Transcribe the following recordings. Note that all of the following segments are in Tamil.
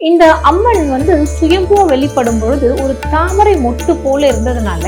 இந்த அம்மன் சுயம்புவா வெளிப்படும் பொழுது ஒரு தாமரை மொட்டு போல இருந்ததுனால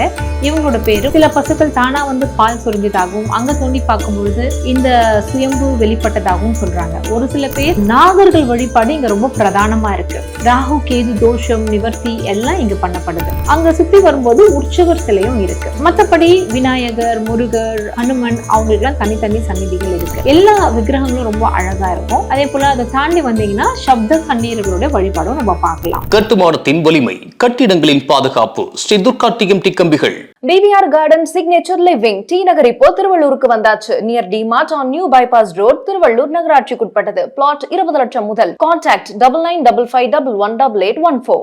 இவங்களோட பேரு. சில பசுக்கள் தானா பால் சொரிஞ்சதாகவும் அங்க தோண்டி பார்க்கும் பொழுது இந்த சுயம்பு வெளிப்பட்டதாகவும் சொல்றாங்க. ஒரு சில பேர் நாகர்கள் வழிபாடு இங்க ரொம்ப பிரதானமா இருக்கு. ராகு கேது தோஷம் நிவர்த்தி எல்லாம் இங்க பண்ணப்படுது. அங்க சுத்தி வரும்போது உற்சவர் சிலையும் இருக்கு. மத்தபடி விநாயகர், முருகர், ஹனுமன் அவங்களுக்கு எல்லாம் தனித்தனி சந்நிதிகள் இருக்கு. எல்லா விக்கிரகங்களும் ரொம்ப அழகா இருக்கும். அதே போல அதை தாண்டி வந்தீங்கன்னா சப்த கண்ணீர்களோட வழிபாடும் நம்ம பார்க்கலாம். கட்டுமானத்தின் வலிமை, கட்டிடங்களின் பாதுகாப்பு. ஸ்ரீ துர்கா டிஎம்டி கம்பிகள். TVR garden signature living T Nagar இப்போ திருவள்ளூருக்கு வந்தாச்சு. Near D Mart on new bypass road, திருவள்ளூர் நகராட்சிக்குட்பட்டது. பிளாட் 20 லட்சம் முதல். கான்டாக்ட் 9955511814.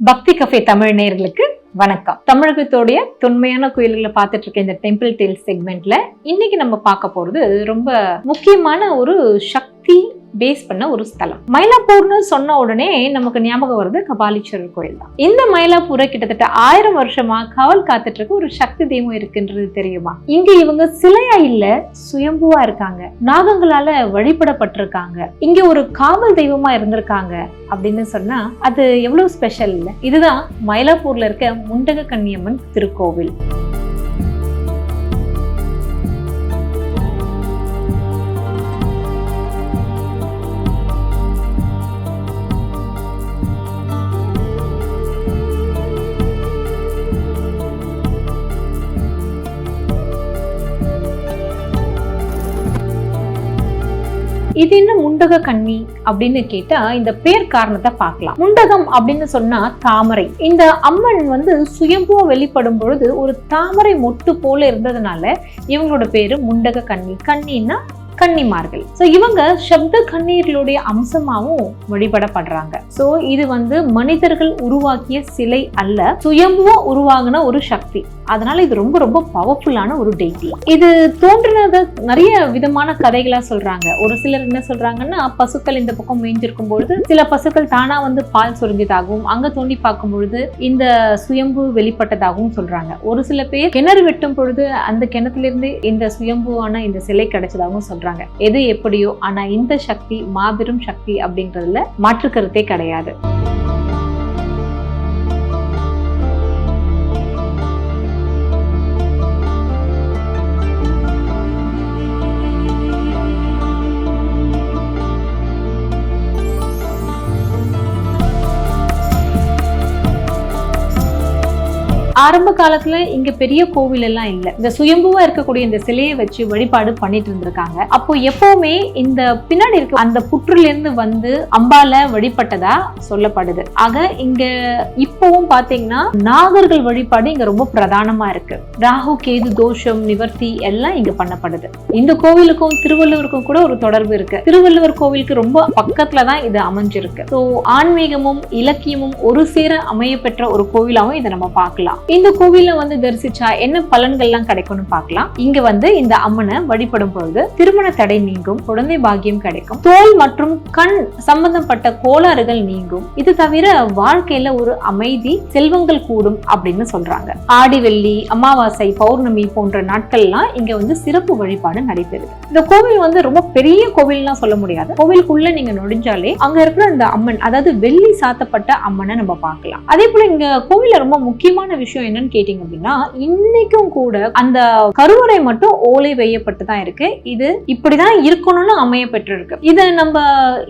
பக்தி கஃபே தமிழ் நேயர்களுக்கு வணக்கம். தமிழகத்தோடைய தொன்மையான கோயில்களை பார்த்துட்டு இருக்க இந்த டெம்பிள் டேல்ஸ் செக்மெண்ட்ல இன்னைக்கு நம்ம பார்க்க போறது ரொம்ப முக்கியமான ஒரு சக்தி பேஸ் பண்ண ஒரு ஸ்தலம். மயிலாப்பூர்னு சொன்ன உடனே நமக்கு ஞாபகம் வருது கபாலீஸ்வரர் கோயில் தான். இந்த மயிலாப்பூரை கிட்டத்தட்ட 1000 வருஷமா காவல் காத்துட்டு இருக்க ஒரு சக்தி தெய்வம் இருக்குன்றது தெரியுமா? இங்க இவங்க சிலையா இல்ல, சுயம்புவா இருக்காங்க. நாகங்களால வழிபடப்பட்டிருக்காங்க. இங்க ஒரு காவல் தெய்வமா இருந்திருக்காங்க அப்படின்னு சொன்னா அது எவ்வளவு ஸ்பெஷல் இல்ல? இதுதான் மயிலாப்பூர்ல இருக்க முண்டக கன்னியம்மன் திருக்கோவில். இது என்ன முண்டக கன்னி அப்படின்னு கேட்டா இந்த பேர் காரணத்தை பார்க்கலாம். முண்டகம் அப்படின்னு சொன்னா தாமரை. இந்த அம்மன் சுயம்புவா வெளிப்படும் பொழுது ஒரு தாமரை மொட்டு போல இருந்ததுனால இவங்களோட பேரு முண்டக கன்னி. கன்னின்னா கன்னிமார்கள். சோ இவங்க சப்த கண்ணீர்களுடைய அம்சமாவும் வழிபடப்படுறாங்க. சோ இது மனிதர்கள் உருவாக்கிய சிலை அல்ல, சுயம்புவா உருவாகின ஒரு சக்தி. அதனால இது ரொம்ப ரொம்ப பவர்ஃபுல்லான ஒரு டெய்டி. இது தோன்றினத நிறைய விதமான கதைகளா சொல்றாங்க. ஒரு சிலர் என்ன சொல்றாங்கன்னா, பசுக்கள் இந்த பக்கம் மேய்ஞ்சிருக்கும் பொழுது சில பசுக்கள் தானா பால் சொரிஞ்சதாகவும் அங்க தோண்டி பார்க்கும் பொழுது இந்த சுயம்பு வெளிப்பட்டதாகவும் சொல்றாங்க. ஒரு சில பேர் கிணறு வெட்டும் பொழுது அந்த கிணத்துல இருந்து இந்த சுயம்புவான இந்த சிலை கிடைச்சதாகவும் சொல்றாங்க. எது எப்படியோ, ஆனா இந்த சக்தி மாபெரும் சக்தி அப்படின்றதுல மாற்று கருத்தே கிடையாது. ஆரம்ப காலத்துல இங்க பெரிய கோவில் எல்லாம் இல்ல. இந்த சுயம்புவா இருக்கக்கூடிய இந்த சிலையை வச்சு வழிபாடு பண்ணிட்டு இருந்திருக்காங்க. அப்போ எப்பவுமே இந்த பின்னாடி இருக்க அந்த புற்றுல இருந்து அம்பால வழிபட்டதா சொல்லப்படுது. ஆக இங்க இப்பவும் பாத்தீங்கன்னா நாகர்கள் வழிபாடு இங்க ரொம்ப பிரதானமா இருக்கு. ராகு கேது தோஷம் நிவர்த்தி எல்லாம் இங்க பண்ணப்படுது. இந்த கோவிலுக்கும் திருவள்ளுவருக்கும் கூட ஒரு தொடர்பு இருக்கு. திருவள்ளுவர் கோவிலுக்கு ரொம்ப பக்கத்துலதான் இது அமைஞ்சிருக்கு. சோ ஆன்மீகமும் இலக்கியமும் ஒரு சேர அமைய பெற்ற ஒரு கோவிலாவும் இதை நம்ம பார்க்கலாம். இந்த கோவில்ல தரிசிச்சா என்ன பலன்கள் எல்லாம் கிடைக்கும்னு பார்க்கலாம். இங்க இந்த அம்மனை வழிபடும் பொழுது திருமண தடை நீங்கும், குழந்தை பாக்கியம் கிடைக்கும், தோல் மற்றும் கண் சம்பந்தப்பட்ட கோளாறுகள் நீங்கும். இது தவிர வாழ்க்கையில ஒரு அமைதி, செல்வங்கள் கூடும் அப்படின்னு சொல்றாங்க. ஆடி வெள்ளி, அமாவாசை, பௌர்ணமி போன்ற நாட்கள்லாம் இங்க சிறப்பு வழிபாடு நடைபெறுது. இந்த கோவில் ரொம்ப பெரிய கோவில்லாம் சொல்ல முடியாது. கோவிலுக்குள்ள நீங்க நுழைஞ்சாலே அங்க இருக்கிற இந்த அம்மன், அதாவது வெள்ளி சாத்தப்பட்ட அம்மனை நம்ம பார்க்கலாம். அதே போல இங்க கோவில்ல ரொம்ப முக்கியமான விஷயம் என்னன்னு கேட்டீங்க அப்படின்னா, இன்னைக்கும் கூட அந்த கருவறை மட்டும் ஓலை வேயப்பட்டு தான் இருக்கு. இது இப்படிதான் இருக்கணும்னு அமைய பெற்றிருக்கு. இதை நம்ம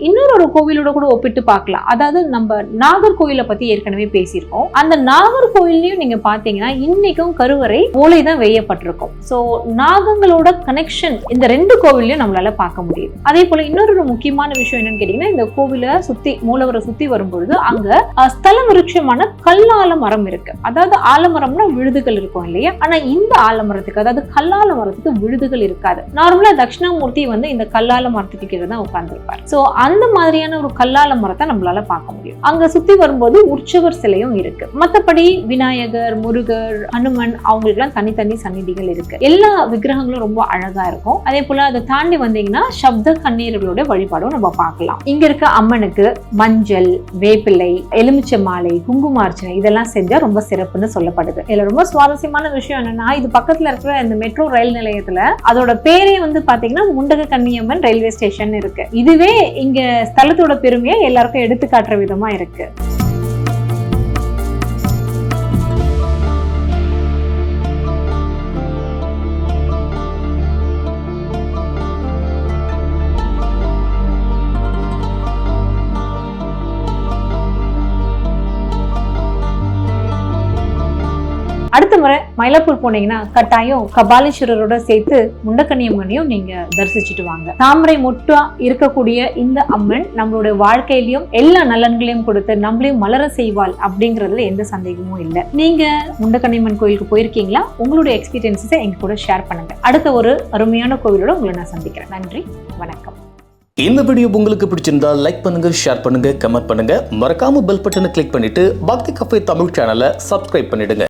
இன்னொரு கோவிலோட கூட ஒப்பிட்டு பார்க்கலாம். அதாவது நம்ம நாகர்கோயிலை பத்தி ஏற்கனவே பேசியிருக்கோம். அந்த நாகர்கோயிலையும் நீங்க பாத்தீங்கன்னா இன்னைக்கும் கருவறை ஓலை தான் வேயப்பட்டிருக்கும். சோ நாகங்களோட கனெக்ஷன் இந்த ரெண்டு கோவிலையும் நம்மளால பார்க்க முடியுது. அதே போல இன்னொரு முக்கியமான விஷயம் என்னன்னு கேட்டீங்கன்னா, இந்த கோவிலை சுத்தி மூலவரை சுத்தி வரும்பொழுது அங்க ஸ்தல விருட்சமான கல்லால மரம் இருக்கு. அதாவது ஆலமரம்னா விழுதுகள் இருக்கும் இல்லையா? ஆனா இந்த ஆலமரத்துக்கு, அதாவது கல்லால மரத்துக்கு விழுதுகள் இருக்காது. நார்மலா தட்சிணாமூர்த்தி இந்த கல்லால மரத்துக்கு கீழே தான் உட்கார்ந்துருப்பார். சோ அந்த மாதிரியான ஒரு கல்லால மரத்தை நம்மளால பார்க்க முடியும். அங்க சுத்தி வரும்போது உற்சவர் சிலையும் இருக்கு. மத்தபடி விநாயகர், முருகர், ஹனுமன் அவங்களுக்கு எல்லாம் தனித்தனி சந்நிதிகள் இருக்கு. எல்லா விக்கிரகங்களும் ரொம்ப அழகா இருக்கும். அதே போல அதை தாண்டி வந்தீங்கன்னா சப்த கண்ணீர்களோட வழிபாடும் நம்ம பார்க்கலாம். இங்க இருக்க அம்மனுக்கு மஞ்சள், வேப்பிலை, எலுமிச்சை மாலை, குங்குமார்ச்சனை இதெல்லாம் செஞ்சா ரொம்ப சிறப்புன்னு சொல்லப்படுது. சொல்லப்படுது. இதுல ரொம்ப சுவாரஸ்யமான விஷயம் என்னன்னா, இது பக்கத்துல இருக்கிற இந்த மெட்ரோ ரயில் நிலையத்துல அதோட பேரே வந்து பாத்தீங்கன்னா முண்டக கன்னியம்மன் ரயில்வே ஸ்டேஷன் இருக்கு. இதுவே இங்க ஸ்தலத்தோட பெருமையை எல்லாருக்கும் எடுத்து காட்டுற விதமா இருக்கு. அடுத்த முறை மயிலாப்பூர் போனீங்கன்னா கட்டாயம் கபாலீஸ்வரரோட சேர்த்து முண்டக்கன்னியம்மனையும் நீங்க தரிசிச்சுட்டு வாங்க. தாமரை மொட்டா இருக்கக்கூடிய இந்த அம்மன் நம்மளுடைய வாழ்க்கையிலயும் எல்லா நலன்களையும் கொடுத்து நம்மளையும் மலர செய்வாள் அப்படிங்கறதுல எந்த சந்தேகமும் இல்லை. நீங்க முண்டக்கன்னியம்மன் கோயிலுக்கு போயிருக்கீங்களா? உங்களுடைய எக்ஸ்பீரியன்ஸை எங்க கூட ஷேர் பண்ணுங்க. அடுத்த ஒரு அருமையான கோவிலோட உங்களை நான் சந்திக்கிறேன். நன்றி, வணக்கம். இந்த வீடியோ உங்களுக்கு பிடிச்சிருந்தா லைக் பண்ணுங்க, ஷேர் பண்ணுங்க, கமெண்ட் பண்ணுங்க. மறக்காம பெல் பட்டனை கிளிக் பண்ணிட்டு பக்தி கஃபே தமிழ் சேனலை சப்ஸ்கிரைப் பண்ணிடுங்க.